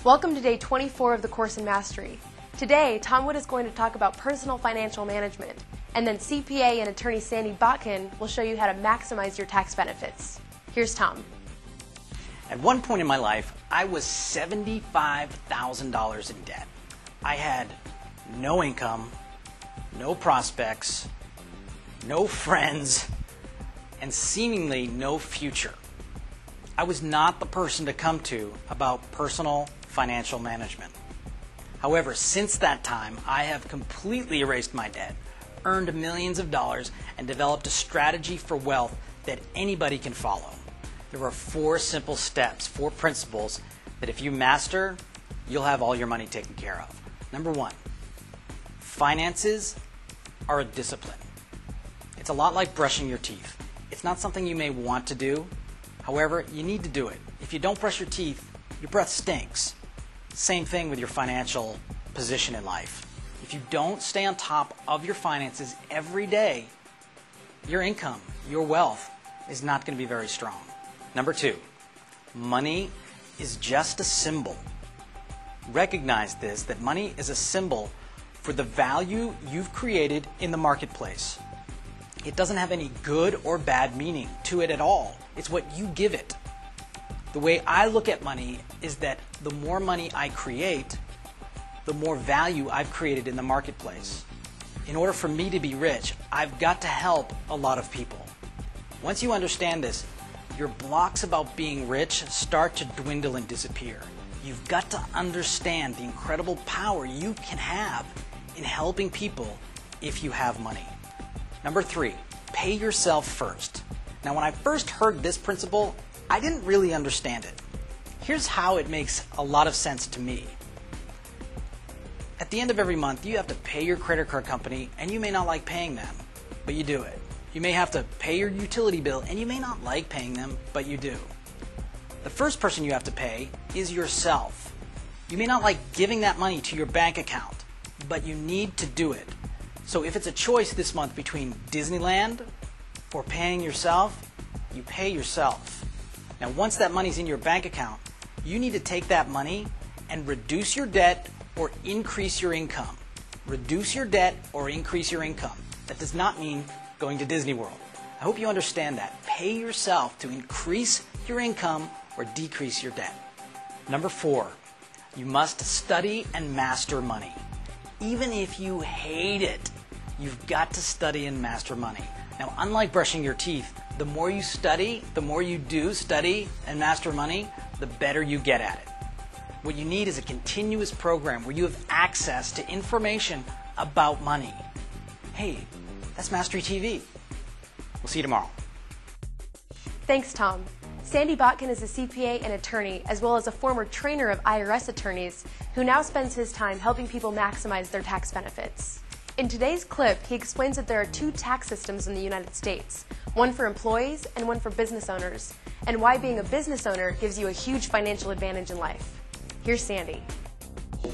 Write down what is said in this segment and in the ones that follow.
Welcome to day 24 of the course in Mastery. Today, Tom Wood is going to talk about personal financial management, and then CPA and attorney Sandy Botkin will show you how to maximize your tax benefits. Here's Tom. At one point in my life, I was $75,000 in debt. I had no income, no prospects, no friends, and seemingly no future. I was not the person to come to about personal financial management. However, since that time, I have completely erased my debt, earned millions of dollars, and developed a strategy for wealth that anybody can follow. There are 4 simple steps, 4 principles that if you master, you'll have all your money taken care of. Number 1, finances are a discipline. It's a lot like brushing your teeth. It's not something you may want to do. However, you need to do it. If you don't brush your teeth, your breath stinks. Same thing with your financial position in life. If you don't stay on top of your finances every day, your income, your wealth is not going to be very strong. Number 2, money is just a symbol. Recognize this, that money is a symbol for the value you've created in the marketplace. It doesn't have any good or bad meaning to it at all. It's what you give it. The way I look at money is that the more money I create, the more value I've created in the marketplace. In order for me to be rich, I've got to help a lot of people. Once you understand this, your blocks about being rich start to dwindle and disappear. You've got to understand the incredible power you can have in helping people if you have money. Number 3, pay yourself first. Now, when I first heard this principle, I didn't really understand it. Here's how it makes a lot of sense to me. At the end of every month, you have to pay your credit card company, and you may not like paying them, but you do it. You may have to pay your utility bill, and you may not like paying them, but you do. The first person you have to pay is yourself. You may not like giving that money to your bank account, but you need to do it. So if it's a choice this month between Disneyland or paying yourself, you pay yourself. Now, once that money's in your bank account, you need to take that money and reduce your debt or increase your income. Reduce your debt or increase your income. That does not mean going to Disney World. I hope you understand that. Pay yourself to increase your income or decrease your debt. Number 4, you must study and master money. Even if you hate it, you've got to study and master money. Now, unlike brushing your teeth, the more you study, the more you do study and master money, the better you get at it. What you need is a continuous program where you have access to information about money. Hey, that's Mastery TV. We'll see you tomorrow. Thanks, Tom. Sandy Botkin is a CPA and attorney, as well as a former trainer of IRS attorneys, who now spends his time helping people maximize their tax benefits. In today's clip, he explains that there are 2 tax systems in the United States, one for employees and one for business owners, and why being a business owner gives you a huge financial advantage in life. Here's Sandy.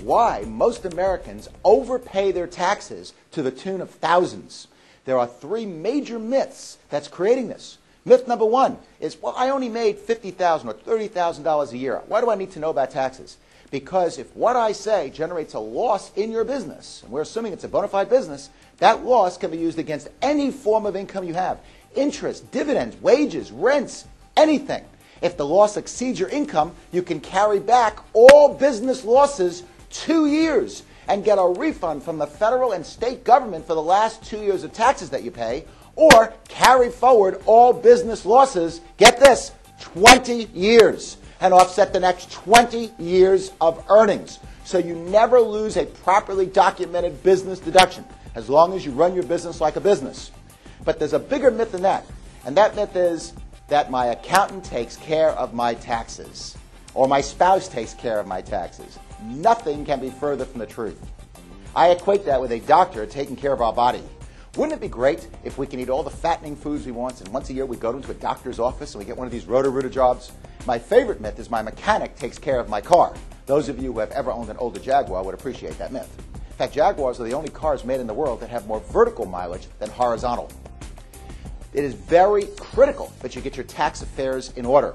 Why most Americans overpay their taxes to the tune of thousands. There are 3 major myths that's creating this. Myth number 1 is, well, I only made $50,000 or $30,000 a year. Why do I need to know about taxes? Because if what I say generates a loss in your business, and we're assuming it's a bona fide business, that loss can be used against any form of income you have. Interest, dividends, wages, rents, anything. If the loss exceeds your income, you can carry back all business losses 2 years and get a refund from the federal and state government for the last 2 years of taxes that you pay, or carry forward all business losses, get this, 20 years, and offset the next 20 years of earnings. So you never lose a properly documented business deduction, as long as you run your business like a business. But there's a bigger myth than that, and that myth is that my accountant takes care of my taxes, or my spouse takes care of my taxes. Nothing can be further from the truth. I equate that with a doctor taking care of our body. Wouldn't it be great if we can eat all the fattening foods we want, and once a year we go into a doctor's office and we get one of these Roto-Rooter jobs? My favorite myth is my mechanic takes care of my car. Those of you who have ever owned an older Jaguar would appreciate that myth. In fact, Jaguars are the only cars made in the world that have more vertical mileage than horizontal. It is very critical that you get your tax affairs in order.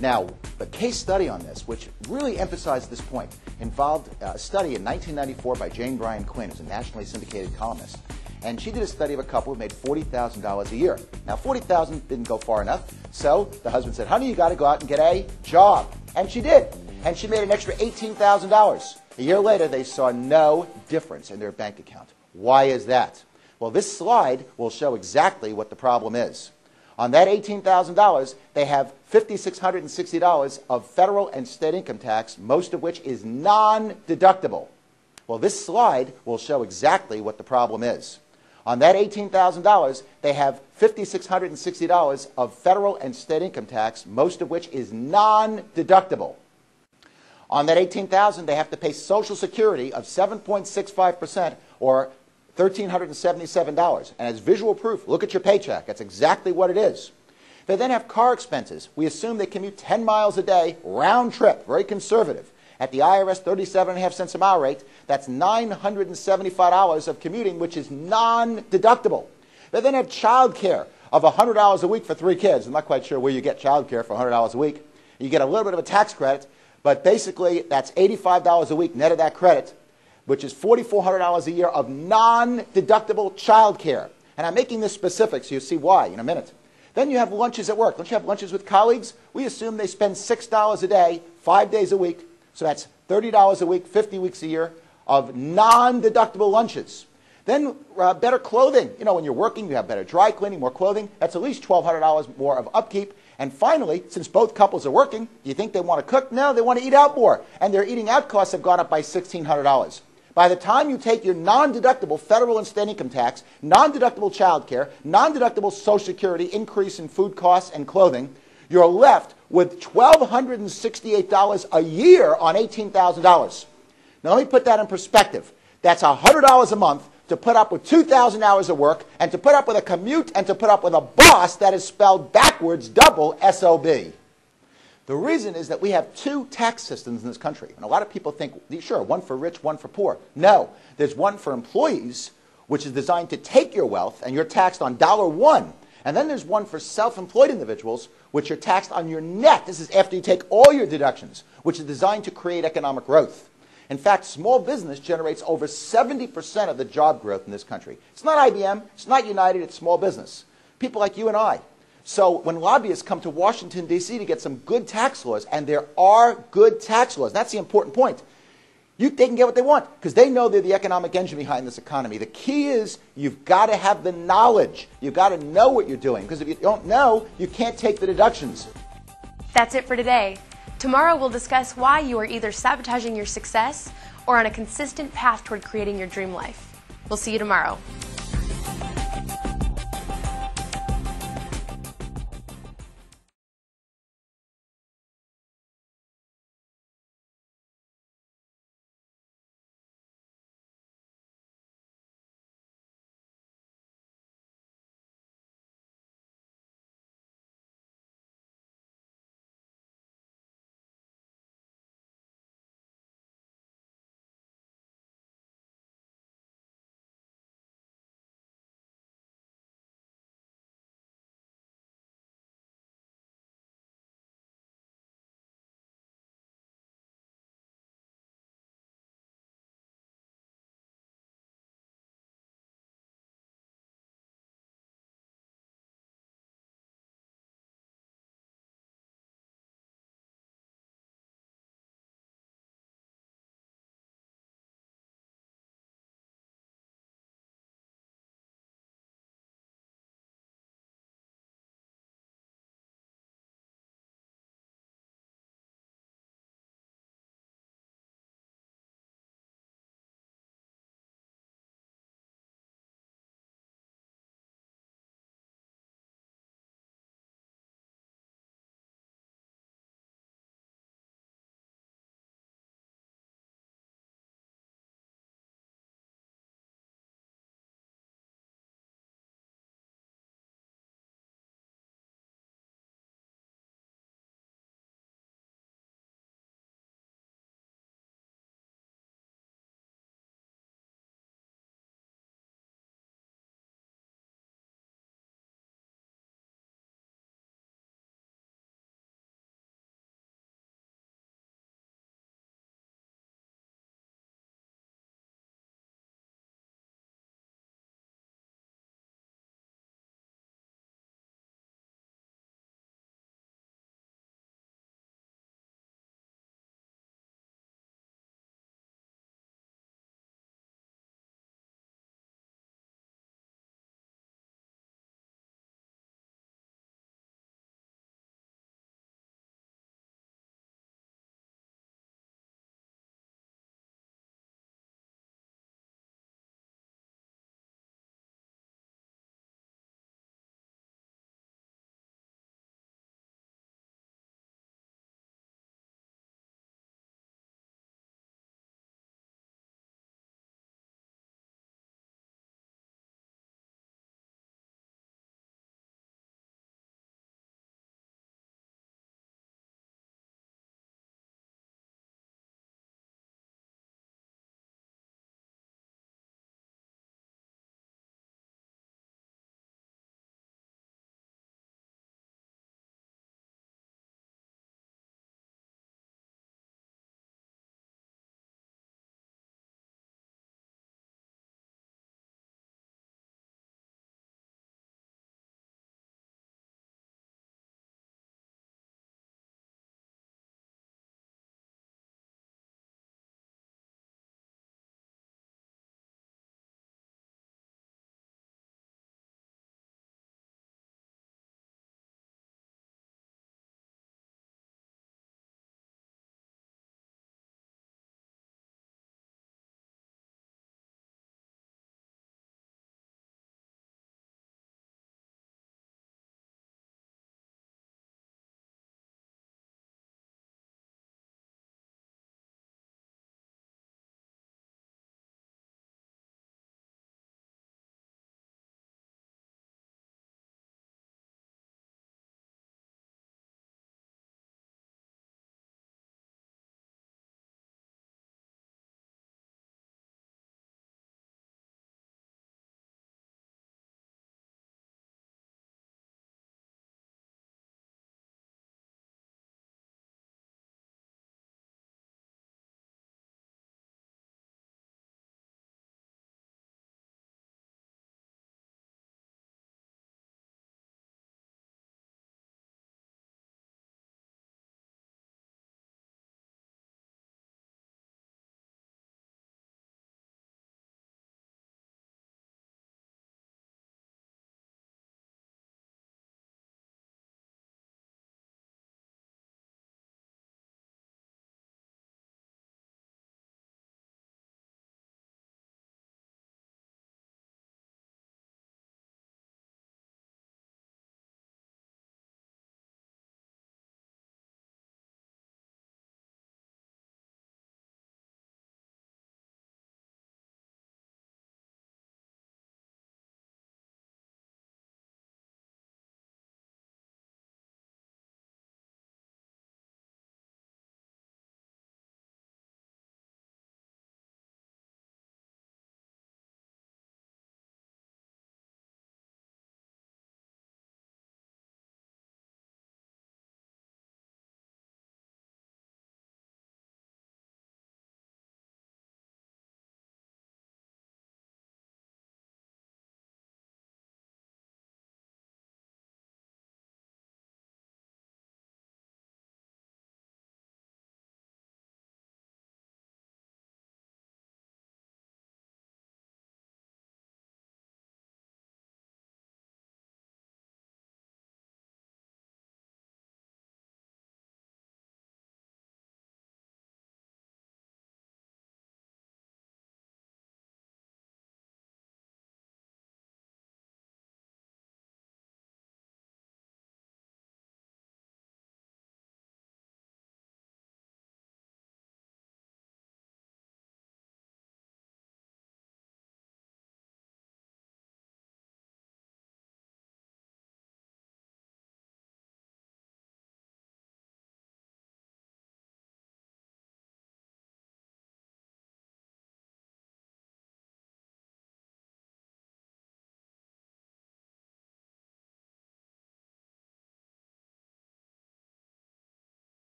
Now, the case study on this, which really emphasized this point, involved a study in 1994 by Jane Bryan Quinn, who's a nationally syndicated columnist. And she did a study of a couple who made $40,000 a year. Now, $40,000 didn't go far enough, so the husband said, honey, you got to go out and get a job. And she did. And she made an extra $18,000. A year later, they saw no difference in their bank account. Why is that? Well, this slide will show exactly what the problem is. On that $18,000, they have $5,660 of federal and state income tax, most of which is non-deductible. Well, this slide will show exactly what the problem is. On that $18,000, they have $5,660 of federal and state income tax, most of which is non-deductible. On that $18,000, they have to pay Social Security of 7.65%, or $1,377. And as visual proof, look at your paycheck. That's exactly what it is. They then have car expenses. We assume they commute 10 miles a day, round trip, very conservative. At the IRS 37.5 cents a mile rate, that's $975 of commuting, which is non-deductible. They then have child care of $100 a week for 3 kids. I'm not quite sure where you get child care for $100 a week. You get a little bit of a tax credit, but basically that's $85 a week net of that credit, which is $4,400 a year of non-deductible child care. And I'm making this specific so you see why in a minute. Then you have lunches at work. Don't you have lunches with colleagues? We assume they spend $6 a day, 5 days a week. So that's $30 a week, 50 weeks a year of non-deductible lunches. Then better clothing. You know, when you're working, you have better dry cleaning, more clothing. That's at least $1,200 more of upkeep. And finally, since both couples are working, do you think they want to cook? No, they want to eat out more. And their eating out costs have gone up by $1,600. By the time you take your non-deductible federal and state income tax, non-deductible child care, non-deductible Social Security increase in food costs and clothing, you're left with $1,268 a year on $18,000. Now let me put that in perspective. That's $100 a month to put up with 2,000 hours of work and to put up with a commute and to put up with a boss that is spelled backwards, double SOB. The reason is that we have 2 tax systems in this country. And a lot of people think, sure, one for rich, one for poor. No, there's one for employees, which is designed to take your wealth, and you're taxed on $1. And then there's one for self-employed individuals, which are taxed on your net. This is after you take all your deductions, which is designed to create economic growth. In fact, small business generates over 70% of the job growth in this country. It's not IBM, it's not United, it's small business. People like you and I. So when lobbyists come to Washington, D.C. to get some good tax laws, and there are good tax laws, that's the important point, they can get what they want because they know they're the economic engine behind this economy. The key is you've got to have the knowledge. You've got to know what you're doing because if you don't know, you can't take the deductions. That's it for today. Tomorrow we'll discuss why you are either sabotaging your success or on a consistent path toward creating your dream life. We'll see you tomorrow.